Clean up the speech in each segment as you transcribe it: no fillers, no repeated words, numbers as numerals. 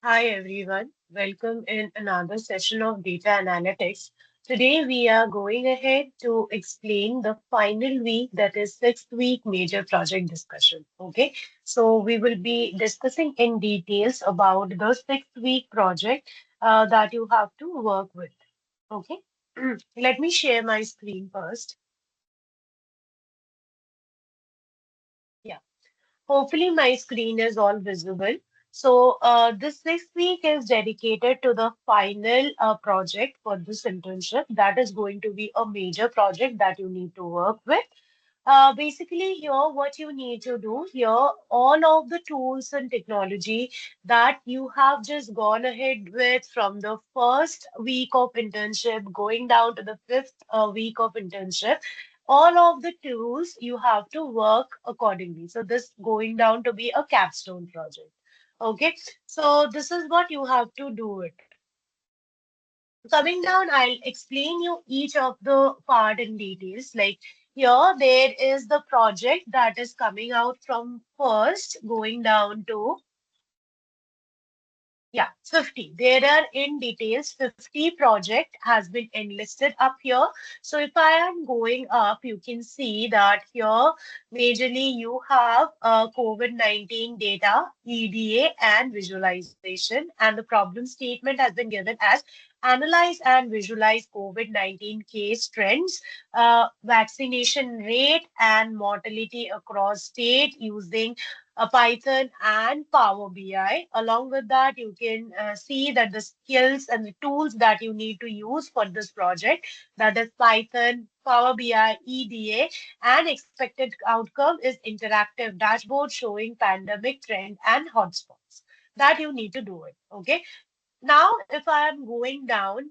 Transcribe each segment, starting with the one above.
Hi everyone, welcome in another session of data analytics. Today we are going ahead to explain the final week, that is sixth week major project discussion. Okay, so we will be discussing in details about the sixth week project that you have to work with. Okay, let me share my screen first. Yeah. Hopefully, my screen is all visible. So, this sixth week is dedicated to the final project for this internship. That is going to be a major project that you need to work with. Basically, here, what you need to do here, all of the tools and technology that you have just gone ahead with from the first week of internship going down to the fifth week of internship, all of the tools you have to work accordingly. So, this going down to be a capstone project. Okay, so this is what you have to do it. Coming down, I'll explain you each of the part in details. Like here, there is the project that is coming out from first going down to, yeah, 50. There are in details 50 project has been enlisted up here. So if I am going up, you can see that here majorly you have COVID-19 data, EDA and visualization, and the problem statement has been given as analyze and visualize COVID-19 case trends, vaccination rate and mortality across state using Python and Power BI. Along with that, you can see that the skills and the tools that you need to use for this project, that is Python, Power BI, EDA, and expected outcome is interactive dashboard showing pandemic trend and hotspots. That you need to do it. Okay. Now, if I am going down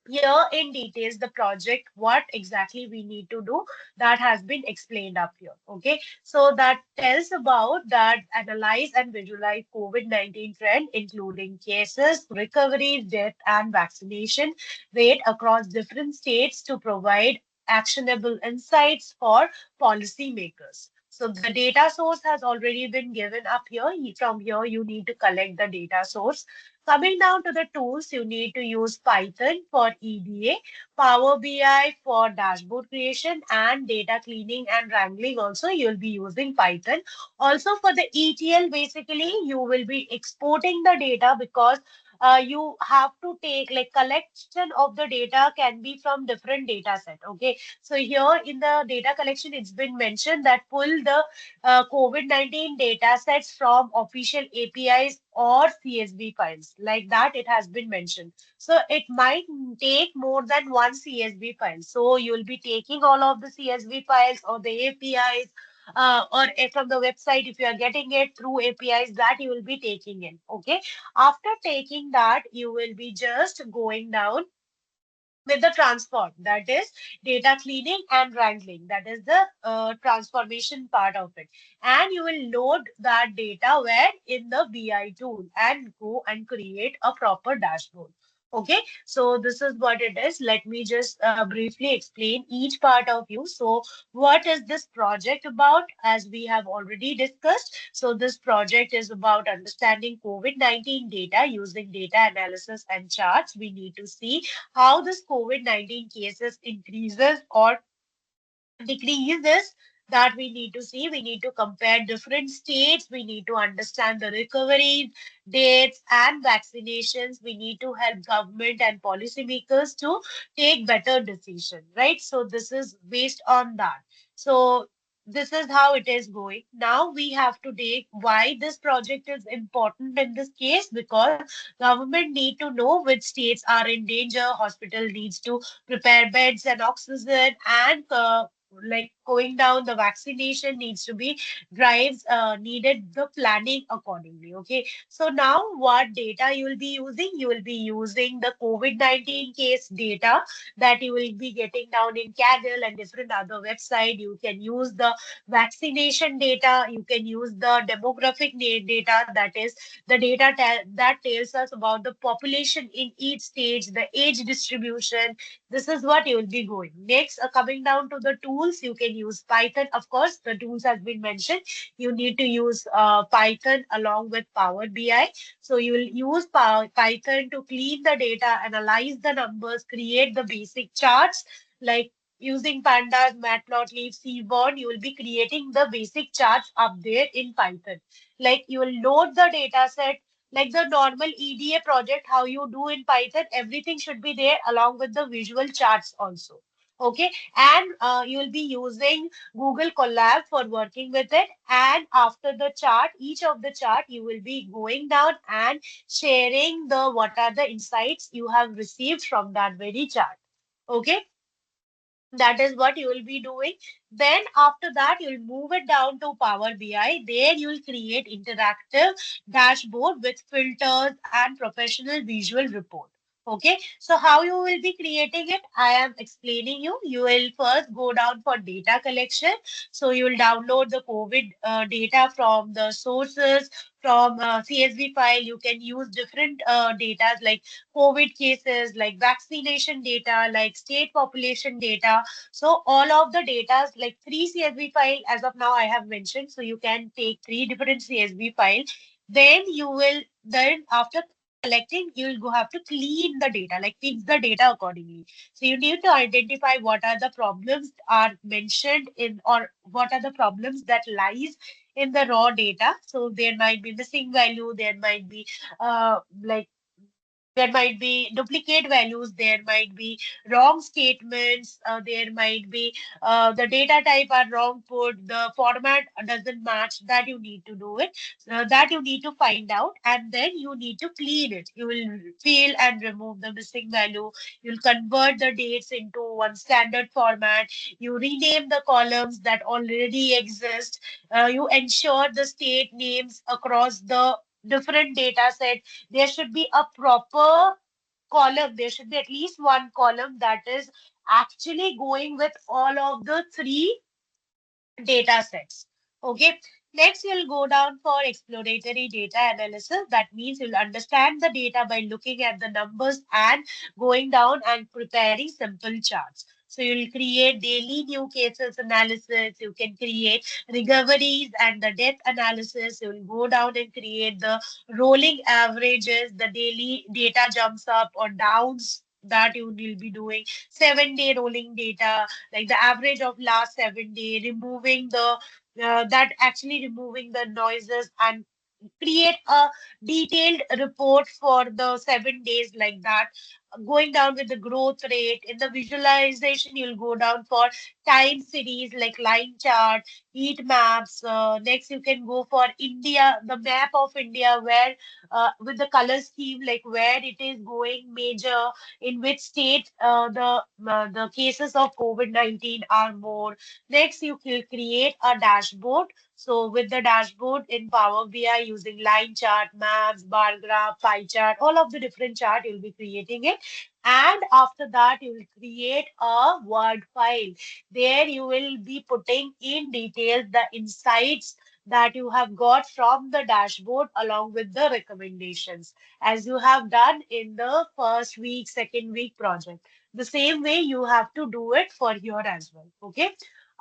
here in details the project, what exactly we need to do, that has been explained up here. Okay, so that tells about that analyze and visualize COVID-19 trend, including cases, recoveries, death, and vaccination rate across different states to provide actionable insights for policymakers. So the data source has already been given up here. From here, you need to collect the data source. Coming down to the tools, you need to use Python for EDA, Power BI for dashboard creation, and data cleaning and wrangling. Also, you'll be using Python. Also, for the ETL, basically, you will be exporting the data because you have to take like collection of the data can be from different data set. Okay, so here in the data collection, it's been mentioned that pull the COVID-19 data sets from official APIs or CSV files. Like that, it has been mentioned. So it might take more than one CSV file. So you'll be taking all of the CSV files or the APIs. From the website, if you are getting it through APIs, that you will be taking in. Okay. After taking that, you will be just going down with the transform, that is data cleaning and wrangling, that is the transformation part of it, and you will load that data where in the BI tool and go and create a proper dashboard. Okay, so this is what it is. Let me just briefly explain each part of you. So what is this project about? As we have already discussed, so this project is about understanding COVID-19 data using data analysis and charts. We need to see how this COVID-19 cases increases or decreases, that we need to see. We need to compare different states. We need to understand the recovery dates and vaccinations. We need to help government and policymakers to take better decisions, right? So this is based on that. So this is how it is going. Now we have to take why this project is important in this case, because government need to know which states are in danger. Hospital needs to prepare beds and oxygen, and like going down the vaccination needs to be drives needed the planning accordingly. Okay, so now what data you will be using? You will be using the COVID-19 case data that you will be getting down in Kaggle and different other website. You can use the vaccination data, you can use the demographic data, that is the data that tells us about the population in each stage, the age distribution. This is what you will be going. Next, coming down to the tools, tools, you can use Python. Of course, the tools has been mentioned. You need to use Python along with Power BI. So you will use Python to clean the data, analyze the numbers, create the basic charts like using Pandas, Matplotlib, Seaborn. You will be creating the basic charts up there in Python. Like you will load the data set like the normal EDA project, how you do in Python, everything should be there along with the visual charts also. Okay, and you will be using Google Colab for working with it. And after the chart, each of the chart, you will be going down and sharing the what are the insights you have received from that very chart. Okay, that is what you will be doing. Then after that, you'll move it down to Power BI. There you'll create interactive dashboard with filters and professional visual report. Okay, so how you will be creating it? I am explaining you. You will first go down for data collection. So you will download the COVID data from the sources, from CSV file. You can use different data like COVID cases, like vaccination data, like state population data. So all of the data, like three CSV file as of now I have mentioned. So you can take three different CSV file. Then you will then after collecting, you'll go have to clean the data, like fix the data accordingly. So you need to identify what are the problems are mentioned in or what are the problems that lies in the raw data. So there might be missing value, there might be like there might be duplicate values, there might be wrong statements, there might be the data type are wrong put, the format doesn't match, that you need to do it, that you need to find out, and then you need to clean it. You will fill and remove the missing value, you'll convert the dates into one standard format, you rename the columns that already exist, you ensure the state names across the different data set. There should be a proper column. There should be at least one column that is actually going with all of the three data sets. Okay. Next, you'll go down for exploratory data analysis. That means you'll understand the data by looking at the numbers and going down and preparing simple charts. So you'll create daily new cases analysis. You can create recoveries and the death analysis. You'll go down and create the rolling averages. The daily data jumps up or downs that you will be doing. 7-day rolling data, like the average of last 7 day, removing the that actually removing the noises and create a detailed report for the 7 days like that. Going down with the growth rate in the visualization, you'll go down for time series like line chart, heat maps. Next, you can go for India, the map of India, where with the color scheme, like where it is going major, in which state the cases of COVID-19 are more. Next, you will create a dashboard. So with the dashboard in Power BI using line chart, maps, bar graph, pie chart, all of the different chart, you'll be creating it. And after that, you will create a Word file. There you will be putting in details the insights that you have got from the dashboard along with the recommendations, as you have done in the first week, second week project. The same way you have to do it for here as well. Okay.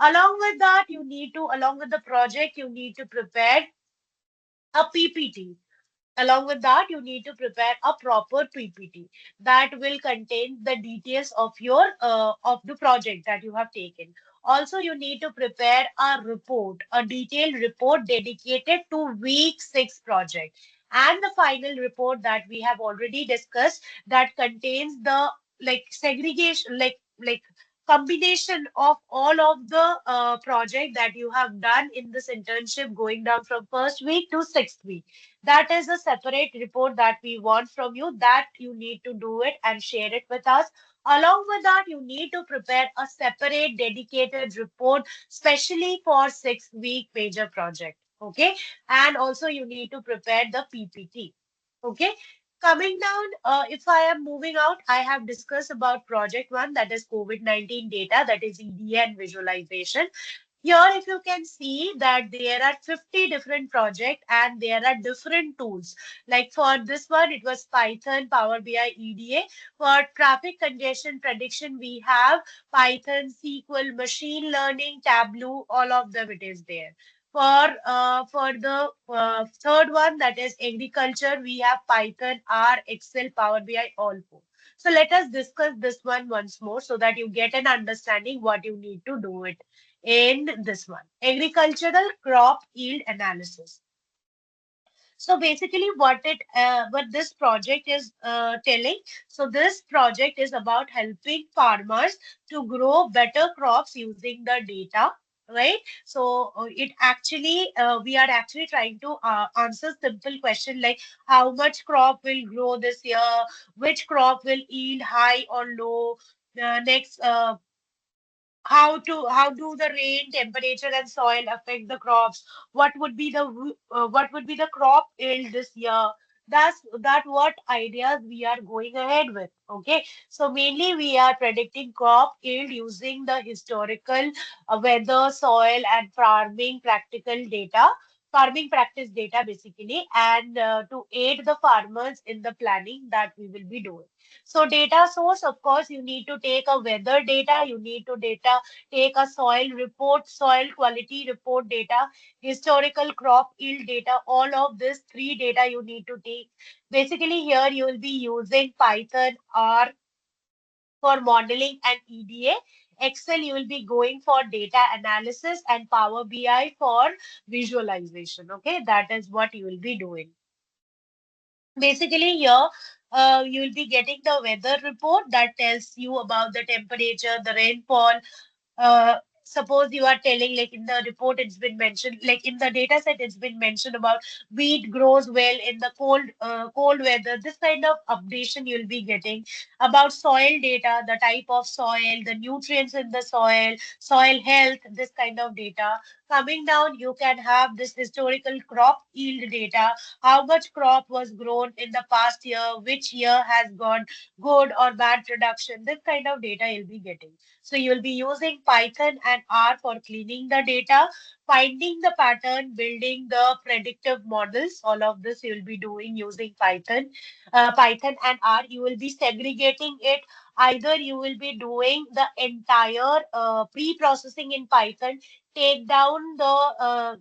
Along with that, along with the project, you need to prepare a PPT. Along with that, you need to prepare a proper PPT that will contain the details of the project that you have taken. Also, you need to prepare a report, a detailed report dedicated to week 6 project. And the final report that we have already discussed that contains the like segregation, like combination of all of the project that you have done in this internship going down from first week to sixth week. That is a separate report that we want from you, that you need to do it and share it with us. Along with that, you need to prepare a separate dedicated report, specially for 6 week major project. Okay. And also you need to prepare the PPT. Okay. Coming down, if I am moving out, I have discussed about project one, that is COVID-19 data, that is EDA and visualization. Here, if you can see that there are 50 different projects and there are different tools. Like for this one, it was Python, Power BI, EDA. For traffic congestion prediction, we have Python, SQL, machine learning, Tableau, all of them it is there. For the third one, that is agriculture, we have Python, R, Excel, Power BI, all four. So let us discuss this one once more so that you get an understanding what you need to do it in this one. Agricultural crop yield analysis. So basically what this project is telling, so this project is about helping farmers to grow better crops using the data, right? So it actually we are actually trying to answer simple question like how much crop will grow this year, which crop will yield high or low, next how do the rain, temperature, and soil affect the crops? What would be the crop yield this year? That what ideas we are going ahead with. Okay, so mainly we are predicting crop yield using the historical weather, soil, and farming practice data basically, and to aid the farmers in the planning that we will be doing. So data source, of course, you need to take a weather data, you need to take a soil report, soil quality report data, historical crop yield data, all of this three data you need to take. Basically, here you will be using Python, R for modeling and EDA. Excel, you will be going for data analysis and Power BI for visualization. Okay, that is what you will be doing. Basically, here you will be getting the weather report that tells you about the temperature, the rainfall. Suppose you are telling, like in the report, it's been mentioned, like in the data set, it's been mentioned about wheat grows well in the cold weather. This kind of updation you'll be getting about soil data, the type of soil, the nutrients in the soil, soil health, this kind of data. Coming down, you can have this historical crop yield data, how much crop was grown in the past year, which year has got good or bad production. This kind of data you'll be getting. So you'll be using Python and R for cleaning the data, finding the pattern, building the predictive models. All of this you'll be doing using Python and R. You will be segregating it. Either you will be doing the entire pre-processing in Python, take down the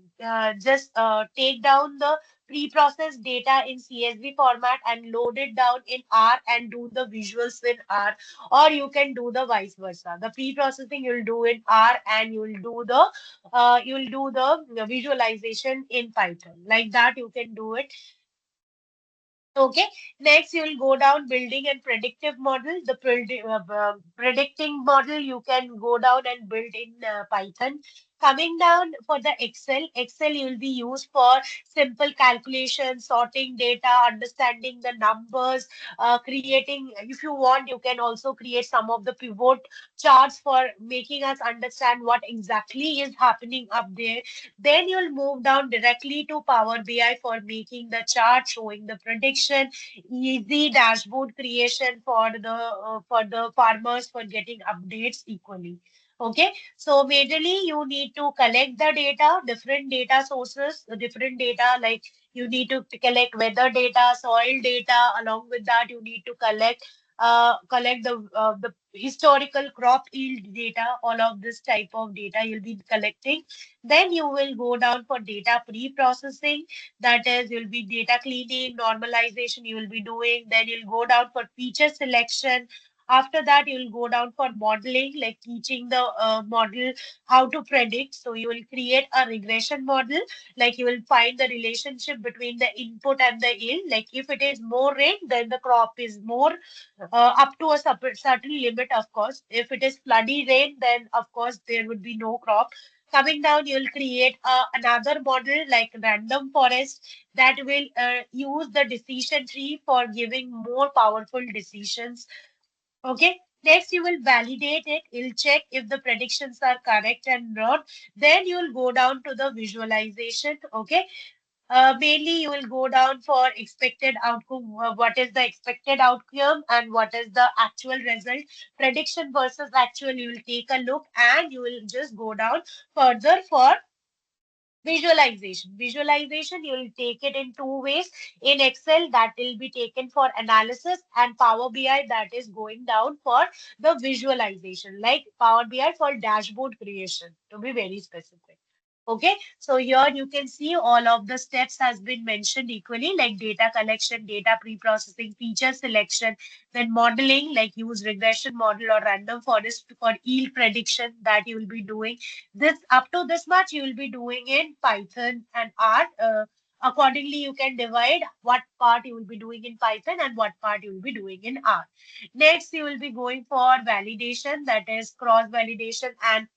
just take down the pre-processed data in CSV format and load it down in R and do the visuals in R, or you can do the vice versa. The pre-processing you'll do in R and you'll do the visualization in Python. Like that you can do it. Okay, next you will go down building and predictive model. The predicting model you can go down and build in Python. Coming down for the Excel you will be used for simple calculations, sorting data, understanding the numbers, creating, if you want, you can also create some of the pivot charts for making us understand what exactly is happening up there. Then you'll move down directly to Power BI for making the chart, showing the prediction, easy dashboard creation for the farmers for getting updates equally. Okay, so majorly you need to collect the data, different data sources, different data like you need to collect weather data, soil data. Along with that, you need to collect the historical crop yield data. All of this type of data you'll be collecting. Then you will go down for data pre-processing. That is, you'll be data cleaning, normalization you will be doing. Then you'll go down for feature selection. After that, you'll go down for modeling, like teaching the model how to predict. So you will create a regression model, like you will find the relationship between the input and the yield. Like if it is more rain, then the crop is more up to a certain limit, of course. If it is floody rain, then of course there would be no crop. Coming down, you'll create another model like random forest that will use the decision tree for giving more powerful decisions. Okay. Next, you will validate it. You'll check if the predictions are correct and not. Then you'll go down to the visualization. Okay. Mainly, you will go down for expected outcome. What is the expected outcome and what is the actual result? Prediction versus actual. You will take a look and you will just go down further for visualization. Visualization, you will take it in two ways. In Excel, that will be taken for analysis, and Power BI, that is going down for the visualization, like Power BI for dashboard creation, to be very specific. Okay, so here you can see all of the steps has been mentioned equally, like data collection, data pre-processing, feature selection, then modeling, like use regression model or random forest for yield prediction that you will be doing. This up to this much you will be doing in Python and R. Accordingly, you can divide what part you will be doing in Python and what part you will be doing in R. Next, you will be going for validation, that is cross validation and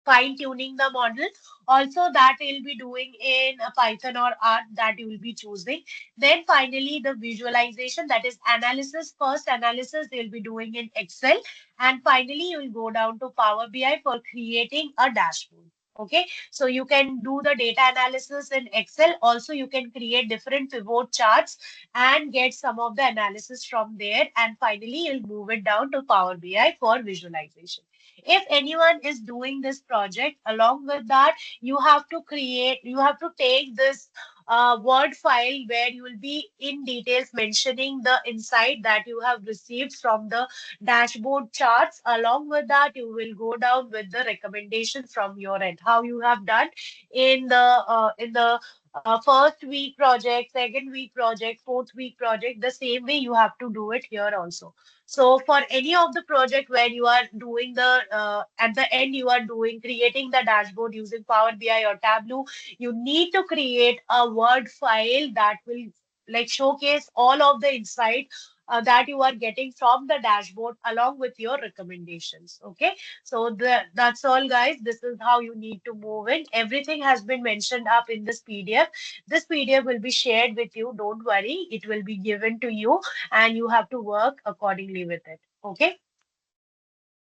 fine tuning the model. Also, that you'll be doing in Python or R, that you will be choosing. Then finally, the visualization, that is analysis. First analysis you'll be doing in Excel, and finally you will go down to Power BI for creating a dashboard. Okay, so you can do the data analysis in Excel. Also, you can create different pivot charts and get some of the analysis from there. And finally, you'll move it down to Power BI for visualization. If anyone is doing this project, along with that, you have to take this Word file where you will be in details mentioning the insight that you have received from the dashboard charts. Along with that, you will go down with the recommendation from your end, how you have done in the first week project, second week project, fourth week project. The same way you have to do it here also. So for any of the project where you are doing at the end you are doing creating the dashboard using Power BI or Tableau, you need to create a Word file that will like showcase all of the insight that you are getting from the dashboard along with your recommendations. Okay, so that's all, guys. This is how you need to move in. Everything has been mentioned up in this PDF. This PDF will be shared with you. Don't worry, it will be given to you and you have to work accordingly with it. Okay.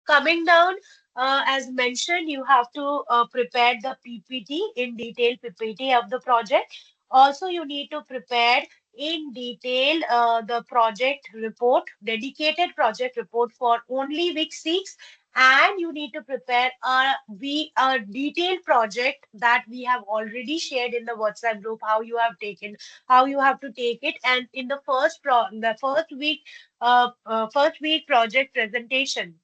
Coming down, as mentioned, you have to prepare the PPT, in detail PPT of the project. Also, you need to prepare in detail the project report, dedicated project report for only week 6. And you need to prepare a detailed project that we have already shared in the WhatsApp group, how you have to take it. And in the the first week project presentation,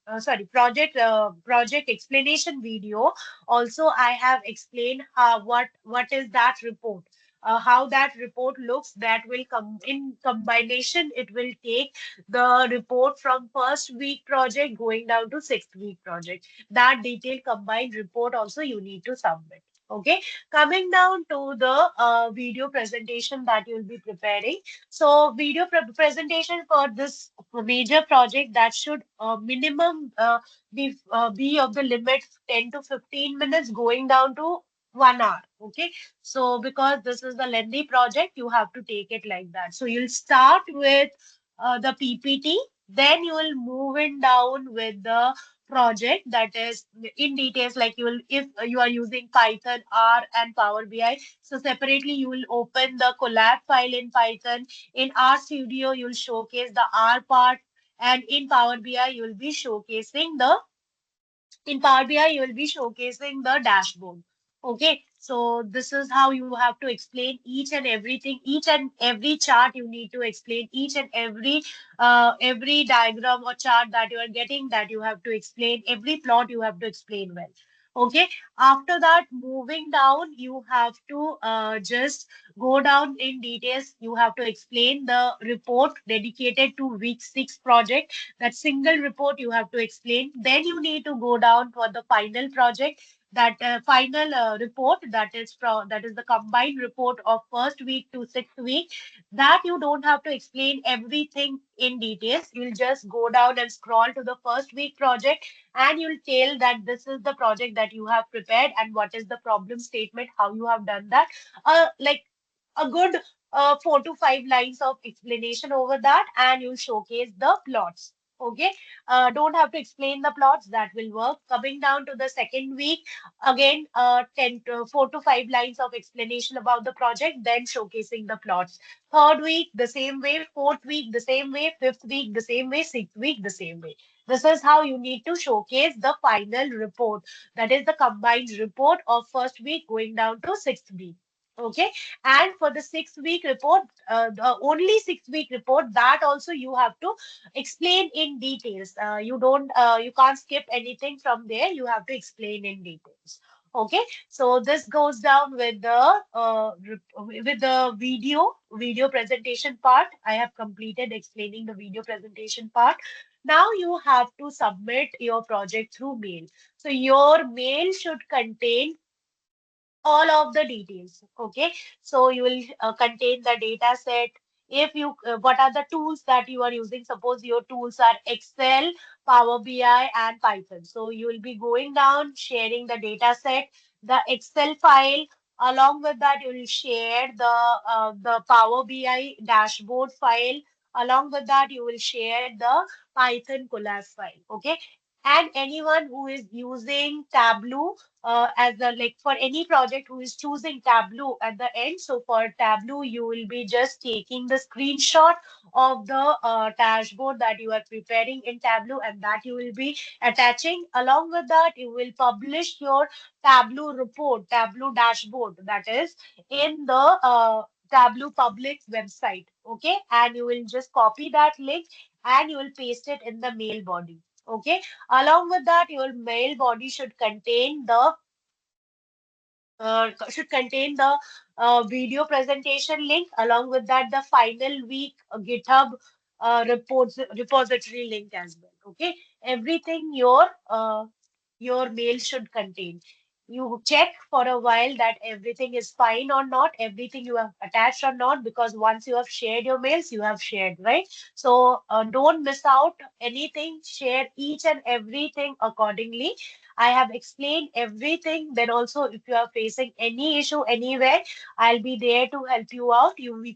project explanation video. Also, I have explained what is that report, how that report looks. That will come in combination. It will take the report from first week project going down to sixth week project. That detailed combined report also you need to submit. Okay, coming down to the video presentation that you'll be preparing. So video presentation for this major project, that should minimum be of the limit 10 to 15 minutes going down to 1 hour. Okay. So because this is the lengthy project, you have to take it like that. So you'll start with the PPT, then you will move in down with the project, that is in details, like you will, if you are using Python, R and Power BI, so separately you will open the collab file in Python. In R Studio, you'll showcase the R part, and in Power BI, you will be showcasing the dashboard. Okay, so this is how you have to explain each and everything, each and every chart you need to explain, each and every diagram or chart that you are getting, that you have to explain, every plot you have to explain well. Okay, after that, moving down, you have to just go down in details. You have to explain the report dedicated to week 6 project. That single report you have to explain. Then you need to go down for the final project, that final report, that is the combined report of first week to sixth week. That you don't have to explain everything in details. You'll just go down and scroll to the first week project, and you'll tell that this is the project that you have prepared and what is the problem statement, how you have done that. Like a good 4 to 5 lines of explanation over that, and you showcase the plots. Okay, don't have to explain the plots. That will work. Coming down to the second week, again, 4 to 5 lines of explanation about the project, then showcasing the plots. Third week, the same way. Fourth week, the same way. Fifth week, the same way. Sixth week, the same way. This is how you need to showcase the final report. That is the combined report of first week going down to sixth week. Okay, and for the 6 week report, the only 6 week report, that also you have to explain in details. You can't skip anything from there. You have to explain in details. Okay, so this goes down with the video presentation part. I have completed explaining the video presentation part. Now you have to submit your project through mail. So your mail should contain all of the details. Okay, so you will contain the data set. If you What are the tools that you are using? Suppose your tools are Excel, Power BI, and Python. So you will be going down, sharing the data set, the Excel file. Along with that, you will share the Power BI dashboard file. Along with that, you will share the Python collab file. Okay, and anyone who is using Tableau as the like for any project who is choosing Tableau at the end. So for Tableau, you will be just taking the screenshot of the dashboard that you are preparing in Tableau, and that you will be attaching. Along with that, you will publish your Tableau report, Tableau dashboard, that is in the Tableau public website. Okay, and you will just copy that link and you will paste it in the mail body. Okay, along with that, your mail body should contain the video presentation link. Along with that, the final week GitHub reports repository link as well. Okay, everything your mail should contain. You check for a while that everything is fine or not, everything you have attached or not, because once you have shared your mails, you have shared, right? So don't miss out anything. Share each and everything accordingly. I have explained everything. Then also, if you are facing any issue anywhere, I'll be there to help you out. You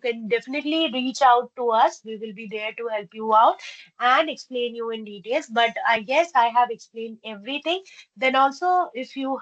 can definitely reach out to us. We will be there to help you out and explain you in details. But I guess I have explained everything. Then also, if you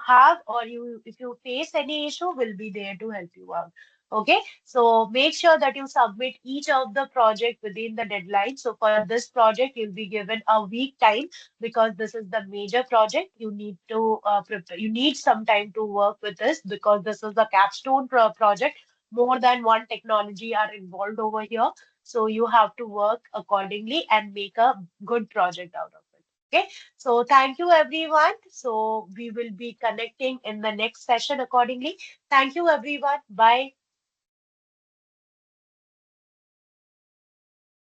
face any issue, we'll be there to help you out. Okay, so make sure that you submit each of the project within the deadline. So for this project, you'll be given a week time because this is the major project. You need to prepare. You need some time to work with this because this is a capstone project. More than one technology are involved over here. So you have to work accordingly and make a good project out of it. Okay. So thank you everyone. So we will be connecting in the next session accordingly. Thank you everyone. Bye.